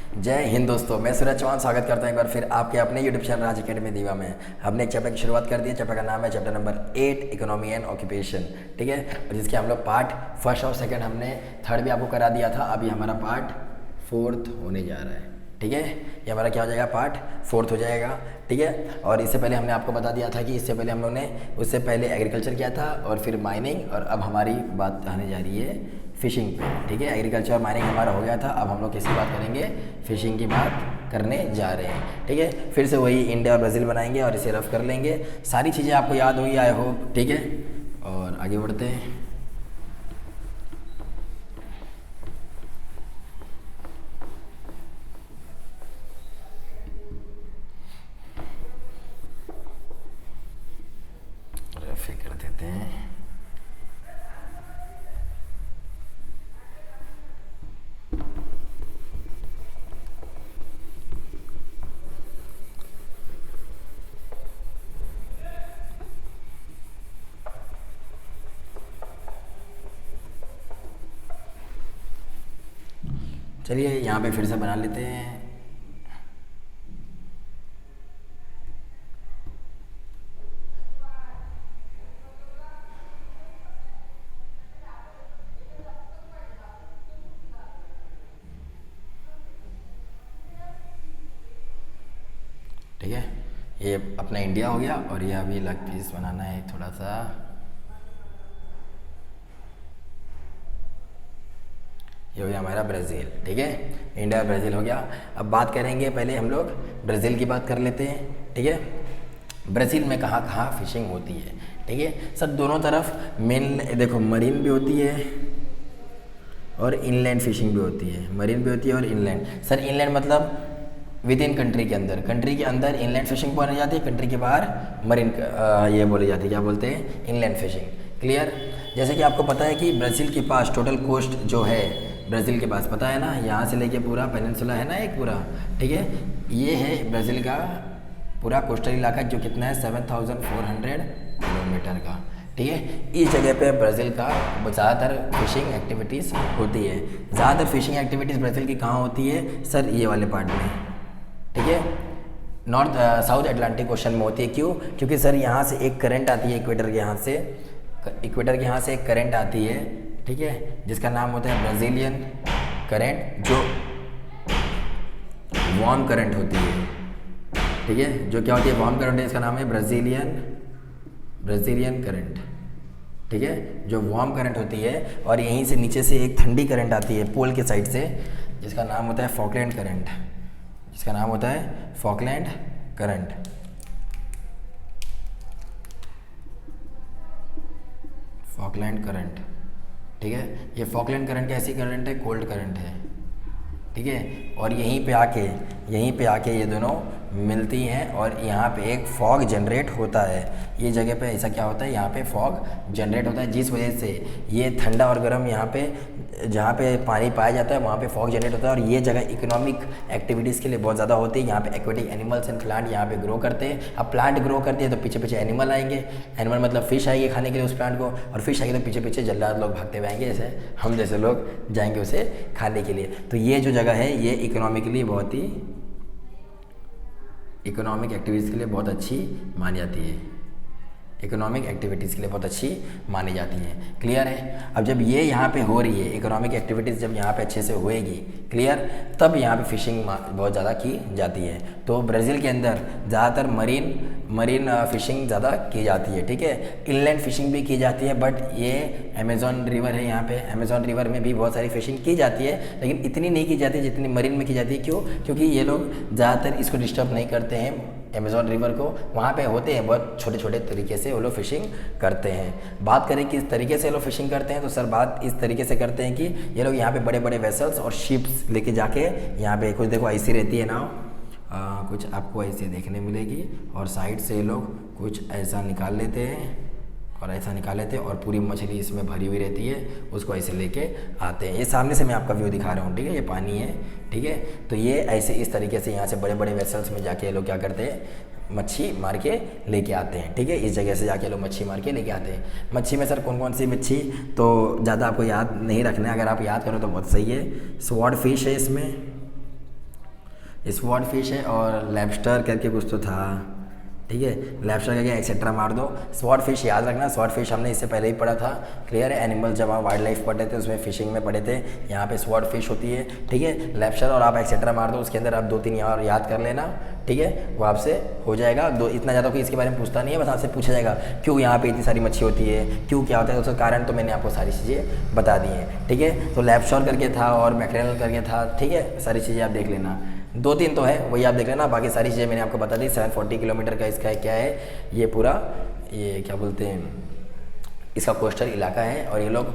जय हिंद दोस्तों, मैं सूरज चौहान स्वागत करता हूं एक बार फिर आपके अपने यूट्यूब चैनल राज अकेडमी दीवा में। हमने एक चैप्टर की शुरुआत कर दी है। चैप्टर का नाम है chapter number 8 economy and occupation. ठीक है, और जिसके हम लोग पार्ट फर्स्ट और सेकंड हमने थर्ड भी आपको करा दिया था। अभी हमारा पार्ट फोर्थ होने जा रहा है। ठीक है, ये हमारा क्या हो जाएगा, पार्ट फोर्थ हो जाएगा। ठीक है, और इससे पहले हमने आपको बता दिया था कि इससे पहले हम लोग ने उससे पहले एग्रीकल्चर किया था और फिर माइनिंग, और अब हमारी बात आने जा रही है फिशिंग पे। ठीक है, एग्रीकल्चर और माइनिंग हमारा हो गया था। अब हम लोग किसकी बात करेंगे, फिशिंग की बात करने जा रहे हैं। ठीक है, फिर से वही इंडिया और ब्राज़ील बनाएंगे और इसे रफ कर लेंगे। सारी चीज़ें आपको याद हुई आई होप। ठीक है, और आगे बढ़ते हैं। रफ कर देते हैं। चलिए यहाँ पे फिर से बना लेते हैं। ठीक है, ये अपना इंडिया हो गया और ये अभी अलग पीस बनाना है थोड़ा सा। ये हो गया हमारा ब्राज़ील। ठीक है, इंडिया और ब्राज़ील हो गया। अब बात करेंगे, पहले हम लोग ब्राज़ील की बात कर लेते हैं। ठीक है, ब्राज़ील में कहाँ कहाँ फिशिंग होती है। ठीक है सर, दोनों तरफ मेन देखो मरीन भी होती है और इनलैंड फिशिंग भी होती है। मरीन भी होती है और इनलैंड। सर इनलैंड मतलब विद इन कंट्री के अंदर, कंट्री के अंदर इनलैंड फिशिंग बोली जाती है, कंट्री के बाहर मरीन ये बोली जाती है, क्या बोलते हैं, इनलैंड फिशिंग। क्लियर। जैसे कि आपको पता है कि ब्राज़ील के पास टोटल कोस्ट जो है, ब्राज़ील के पास पता है ना, यहाँ से लेके पूरा पेनिनसुला है ना एक पूरा। ठीक है, ये है ब्राज़ील का पूरा कोस्टल इलाका जो कितना है 7,400 किलोमीटर का। ठीक है, इस जगह पे ब्राज़ील का ज़्यादातर फिशिंग एक्टिविटीज़ होती है। ज़्यादातर फिशिंग एक्टिविटीज़ ब्राज़ील की कहाँ होती है सर, ये वाले पार्ट में। ठीक है, नॉर्थ साउथ अटलांटिक ओशन में होती है। क्यों? क्योंकि सर यहाँ से एक करंट आती है इक्वेटर के यहाँ से, इक्वेटर के यहाँ से एक करंट आती है। ठीक है, जिसका नाम होता है ब्राज़ीलियन करंट, जो वार्म करंट होती है। ठीक है, जो क्या होती है, वार्म करंट है, इसका नाम है ब्राज़ीलियन करंट। ठीक है, जो वार्म करंट होती है, और यहीं से नीचे से एक ठंडी करंट आती है पोल के साइड से, जिसका नाम होता है फॉकलैंड करंट, जिसका नाम होता है फॉकलैंड करंट। Falkland current. ठीक है, ये फॉकलैंड करंट कैसी करंट है, कोल्ड करंट है। ठीक है, और यहीं पे आके ये दोनों मिलती हैं और यहाँ पे एक फॉग जनरेट होता है। ये जगह पे ऐसा क्या होता है, यहाँ पे फॉग जनरेट होता है, जिस वजह से ये ठंडा और गर्म यहाँ पे जहाँ पे पानी पाया जाता है वहाँ पे फॉग जनरेट होता है। और ये जगह इकोनॉमिक एक्टिविटीज़ के लिए बहुत ज़्यादा होती है। यहाँ पे एक्वेटिक एनिमल्स एंड प्लांट यहाँ पे ग्रो करते हैं। अब प्लांट ग्रो करते हैं तो पीछे पीछे एनिमल आएंगे, एनिमल मतलब फिश आएंगे खाने के लिए उस प्लांट को, और फिश आएंगे तो पीछे पीछे जल्लाद लोग भागते हुए आएंगे, जैसे हम जैसे लोग जाएंगे उसे खाने के लिए। तो ये जो जगह है ये इकोनॉमिकली बहुत ही, इकोनॉमिक एक्टिविटीज़ के लिए बहुत अच्छी मानी जाती है, इकोनॉमिक एक्टिविटीज़ के लिए बहुत अच्छी मानी जाती है। क्लियर है। अब जब ये यहाँ पे हो रही है इकोनॉमिक एक्टिविटीज़, जब यहाँ पे अच्छे से होएगी, क्लियर, तब यहाँ पे फिशिंग बहुत ज़्यादा की जाती है। तो ब्राज़ील के अंदर ज़्यादातर मरीन फिशिंग ज़्यादा की जाती है। ठीक है, इनलैंड फिशिंग भी की जाती है, बट ये अमेज़न रिवर है, यहाँ पे अमेज़न रिवर में भी बहुत सारी फिशिंग की जाती है, लेकिन इतनी नहीं की जाती जितनी मरीन में की जाती है। क्यों? क्योंकि ये लोग ज़्यादातर इसको डिस्टर्ब नहीं करते हैं अमेज़न रिवर को। वहाँ पे होते हैं बहुत छोटे छोटे तरीके से वो लोग फिशिंग करते हैं। बात करें किस तरीके से लोग फिशिंग करते हैं, तो सर बात इस तरीके से करते हैं कि ये लोग यहाँ पे बड़े बड़े वेसल्स और शिप्स लेके जाके यहाँ पे कुछ देखो ऐसी रहती है नाव, कुछ आपको ऐसे देखने मिलेगी, और साइड से ये लोग कुछ ऐसा निकाल लेते हैं और ऐसा निकाल लेते हैं, और पूरी मछली इसमें भरी हुई रहती है, उसको ऐसे लेके आते हैं। ये सामने से मैं आपका व्यू दिखा रहा हूँ। ठीक है, ये पानी है। ठीक है, तो ये ऐसे इस तरीके से यहाँ से बड़े बड़े वेसल्स में जाके ये लोग क्या करते हैं, मच्छी मार के लेके आते हैं। ठीक है, इस जगह से जाके लोग मच्छी मार के लेके आते हैं। मच्छी में सर कौन कौन सी मच्छी, तो ज़्यादा आपको याद नहीं रखना है, अगर आप याद करो तो बहुत सही है। स्वॉर्ड फिश है इसमें, स्वॉर्ड फिश है और लैबस्टर करके कुछ तो था, ठीक है, लैबस्टर करके एक्सेट्रा मार दो। स्वॉर्ड फिश याद रखना, स्वॉर्ड फिश हमने इससे पहले ही पढ़ा था, क्लियर है। एनिमल जब आप वाइल्ड लाइफ पढ़े थे उसमें फिशिंग में पढ़े थे, यहाँ पे स्वॉर्ड फिश होती है, ठीक है, लैबस्टर, और आप एक्सेट्रा मार दो, उसके अंदर आप 2-3 और याद कर लेना, ठीक है, वो आपसे हो जाएगा। इतना ज़्यादा कोई इसके बारे में पूछता नहीं है, बस आपसे पूछा जाएगा क्यों यहाँ पे इतनी सारी मच्छी होती है, क्यों क्या होता है, उसका कारण तो मैंने आपको सारी चीज़ें बता दी हैं, ठीक है। तो लैबस्टर करके था और मैक्रेल करके था, ठीक है, सारी चीज़ें आप देख लेना, 2-3 तो है वही आप देख लेना, बाकी सारी चीज़ें मैंने आपको बता दी। 740 किलोमीटर का इसका क्या है, ये पूरा ये क्या बोलते हैं, इसका कोस्टल इलाका है, और ये लोग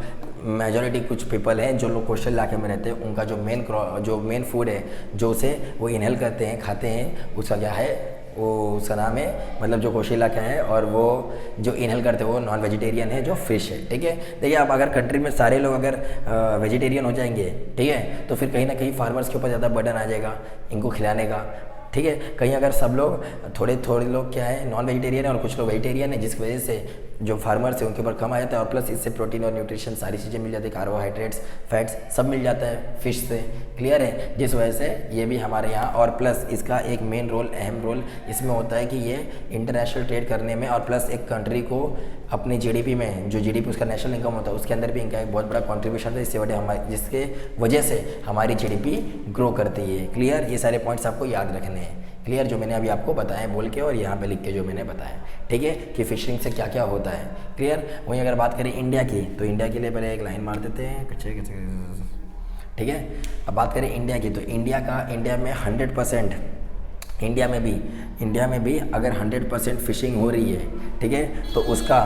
मेजॉरिटी कुछ पीपल हैं जो लोग कोस्टल इलाके में रहते हैं, उनका जो मेन फूड है जो उसे वो इनहेल करते हैं, खाते हैं, उसका क्या है, वो उसका नाम है, मतलब जो कोस्टल इलाका है, और वो जो इनहेल करते हैं वो नॉन वेजिटेरियन है, जो फिश है, ठीक है। देखिए आप अगर कंट्री में सारे लोग अगर वेजिटेरियन हो जाएंगे, ठीक है, तो फिर कहीं ना कहीं फार्मर्स के ऊपर ज़्यादा बर्डन आ जाएगा इनको खिलाने का, ठीक है। कहीं अगर सब लोग थोड़े लोग क्या है नॉन वेजिटेरियन है और कुछ लोग वेजिटेरियन है, जिसकी वजह से जो फार्मर्स है उनके ऊपर कम आ जाता है, और प्लस इससे प्रोटीन और न्यूट्रिशन सारी चीज़ें मिल जाती है, कार्बोहाइड्रेट्स, फैट्स सब मिल जाता है फिश से, क्लियर है, जिस वजह से ये भी हमारे यहाँ, और प्लस इसका एक मेन रोल, अहम रोल इसमें होता है कि ये इंटरनेशनल ट्रेड करने में, और प्लस एक कंट्री को अपनी जीडीपी में, जो जीडीपी उसका नेशनल इनकम होता है उसके अंदर भी इनका एक बहुत बड़ा कॉन्ट्रीब्यूशन है, जिसके वजह से हमारी जीडीपी ग्रो करती है, क्लियर। ये सारे पॉइंट्स आपको याद रखने हैं, क्लियर, जो मैंने अभी आपको बताया बोल के और यहाँ पे लिख के जो मैंने बताया, ठीक है, कि फिशिंग से क्या क्या होता है, क्लियर। वहीं अगर बात करें इंडिया की, तो इंडिया के लिए पहले एक लाइन मार देते हैं, ठीक है। अब बात करें इंडिया की, तो इंडिया में 100%, इंडिया में भी अगर 100% फिशिंग हो रही है, ठीक है, तो उसका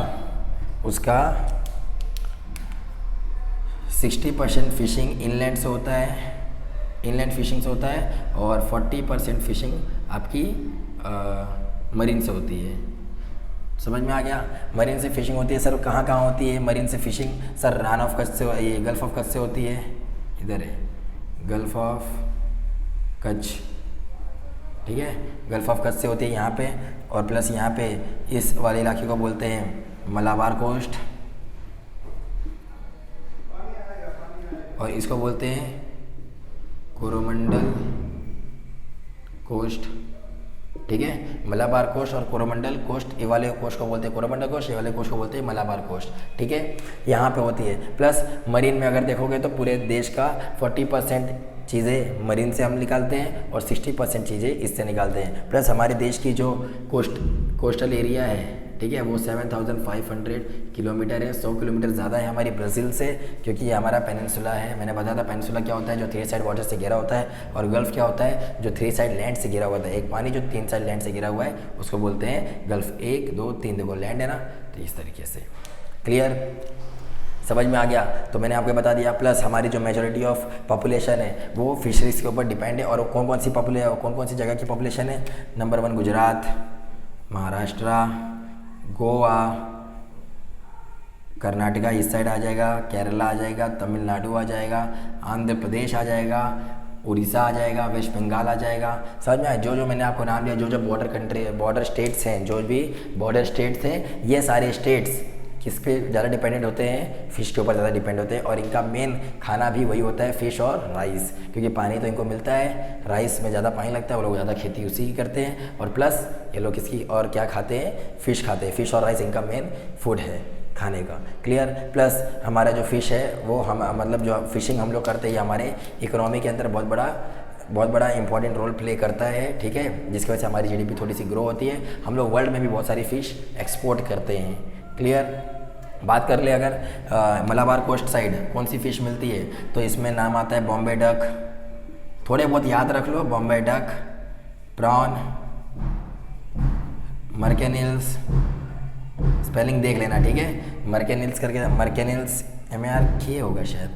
60% फिशिंग इनलैंड से होता है, इनलैंड फिशिंग से होता है, और 40% फिशिंग आपकी मरीन से होती है। समझ में आ गया, मरीन से फिशिंग होती है सर, कहाँ होती है मरीन से fishing sir, run of Kutch से, ये गल्फ ऑफ कच्छ से होती है, इधर है गल्फ ऑफ कच्छ, ठीक है, गल्फ ऑफ कच्छ से होती है यहाँ पे, और प्लस यहाँ पे इस वाले इलाके को बोलते हैं मलाबार कोस्ट, और इसको बोलते हैं कोरोमंडल कोस्ट, ठीक है, मलाबार कोस्ट और कोरोमंडल कोस्ट, ये वाले कोस्ट को बोलते हैं कोरोमंडल कोस्ट, ये वाले कोस्ट को बोलते हैं मलाबार कोस्ट, ठीक है, यहाँ पे होती है। प्लस मरीन में अगर देखोगे तो पूरे देश का 40% चीज़ें मरीन से हम निकालते हैं और 60% चीज़ें इससे निकालते हैं। प्लस हमारे देश की जो कोस्टल एरिया है, ठीक है, वो 7500 किलोमीटर है, 100 किलोमीटर ज़्यादा है हमारी ब्राज़ील से, क्योंकि ये हमारा पेनिनसुला है। मैंने बताया था पेनिनसुला क्या होता है, जो 3 साइड वाटर से घिरा होता है, और गल्फ़ क्या होता है, जो 3 साइड लैंड से घिरा हुआ है। एक पानी जो 3 साइड लैंड से घिरा हुआ है उसको बोलते हैं गल्फ़। 1 2 3 देखो लैंड है ना, तो इस तरीके से, क्लियर, समझ में आ गया। तो मैंने आपको बता दिया। प्लस हमारी जो मेजॉरिटी ऑफ पॉपुलेशन है वो फिशरीज़ के ऊपर डिपेंड है, और कौन कौन सी जगह की पॉपुलेशन है। नंबर 1 गुजरात, महाराष्ट्र, गोवा, कर्नाटका इस साइड आ जाएगा, केरला आ जाएगा, तमिलनाडु आ जाएगा, आंध्र प्रदेश आ जाएगा, उड़ीसा आ जाएगा, वेस्ट बंगाल आ जाएगा। समझ में आया, जो मैंने आपको नाम दिया, जो बॉर्डर स्टेट्स हैं, जो भी बॉर्डर स्टेट्स हैं, ये सारे स्टेट्स किस पे ज़्यादा डिपेंडेंट होते हैं, फ़िश के ऊपर ज़्यादा डिपेंड होते हैं, और इनका मेन खाना भी वही होता है, फ़िश और राइस, क्योंकि पानी तो इनको मिलता है, राइस में ज़्यादा पानी लगता है, वो लोग ज़्यादा खेती उसी की करते हैं, और प्लस ये लोग किसकी और क्या खाते हैं, फ़िश खाते हैं। फ़िश और राइस इनका मेन फूड है खाने का, क्लियर। प्लस हमारा जो फ़िश है वो हम मतलब जो फिशिंग हम लोग करते हैं, हमारे इकोनॉमी के अंदर बहुत बड़ा इंपॉर्टेंट रोल प्ले करता है, ठीक है, जिसकी वजह से हमारी जीडीपी थोड़ी सी ग्रो होती है। हम लोग वर्ल्ड में भी बहुत सारी फ़िश एक्सपोर्ट करते हैं, क्लियर। बात कर ले अगर मलाबार कोस्ट साइड कौन सी फ़िश मिलती है, तो इसमें नाम आता है बॉम्बे डक, थोड़े बहुत याद रख लो, बॉम्बे डक, प्रॉन, मर्केनिल्स, स्पेलिंग देख लेना, ठीक है, मर्केनिल्स करके, मर्केनिल्स MARK होगा शायद,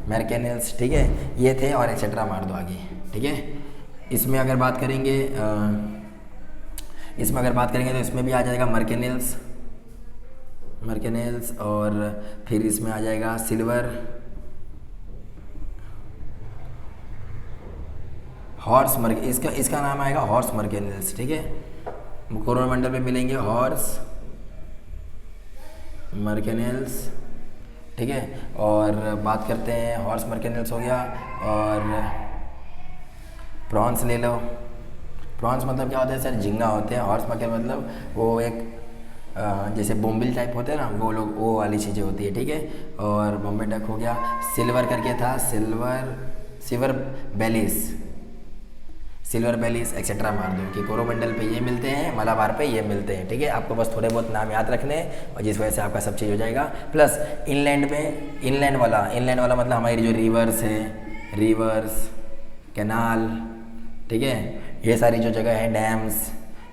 मर्केनिल्स, ठीक है, ये थे, और एक्सेट्रा मार दो आगे, ठीक है। इसमें अगर बात करेंगे तो इसमें भी आ जाएगा मर्केनिल्स, और फिर इसमें आ जाएगा सिल्वर, हॉर्स इसका नाम आएगा हॉर्स मर्केनिल्स, ठीक है। कोरोमंडल में मिलेंगे हॉर्स मर्केनिल्स, ठीक है। और बात करते हैं, हॉर्स मर्केनिल्स हो गया, और प्रॉन्स ले लो। प्रॉन्स मतलब क्या होता है सर? झींगा होते हैं। हॉर्स मक्केल मतलब वो एक जैसे बोम्बिल टाइप होते हैं ना, वो लोग वो वाली चीज़ें होती है, ठीक है। और बॉम्बे डक हो गया। सिल्वर करके था, सिल्वर बेलिस एक्सेट्रा मार दो कि कोरोमंडल पे ये मिलते हैं, मलाबार पे ये मिलते हैं, ठीक है। आपको बस थोड़े बहुत नाम याद रखने हैं और जिस वजह से आपका सब चीज़ हो जाएगा। प्लस इनलैंड वाला मतलब हमारी जो रिवर्स कैनाल, ठीक है, ये सारी जो जगह है, डैम्स,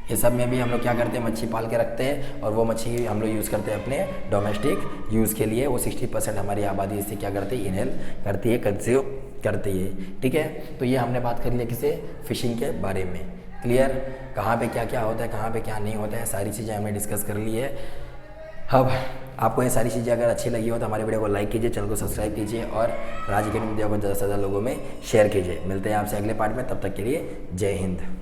ये सब में भी हम लोग क्या करते हैं, मच्छी पाल के रखते हैं और वो मच्छी हम लोग यूज़ करते हैं अपने डोमेस्टिक यूज़ के लिए। वो 60% हमारी आबादी इससे क्या करती है, इनहेल करती है, कंज्यूम करती है, ठीक है। तो ये हमने बात कर लिया किसे, फिशिंग के बारे में। क्लियर? कहाँ पे क्या क्या होता है, कहाँ पे क्या नहीं होता है, सारी चीज़ें हमने डिस्कस कर ली है। अब आपको ये सारी चीज़ें अगर अच्छी लगी हो तो हमारे वीडियो को लाइक कीजिए, चैनल को सब्सक्राइब कीजिए और राज अकेडमी वीडियो को ज़्यादा से ज़्यादा लोगों में शेयर कीजिए। मिलते हैं आपसे अगले पार्ट में, तब तक के लिए जय हिंद।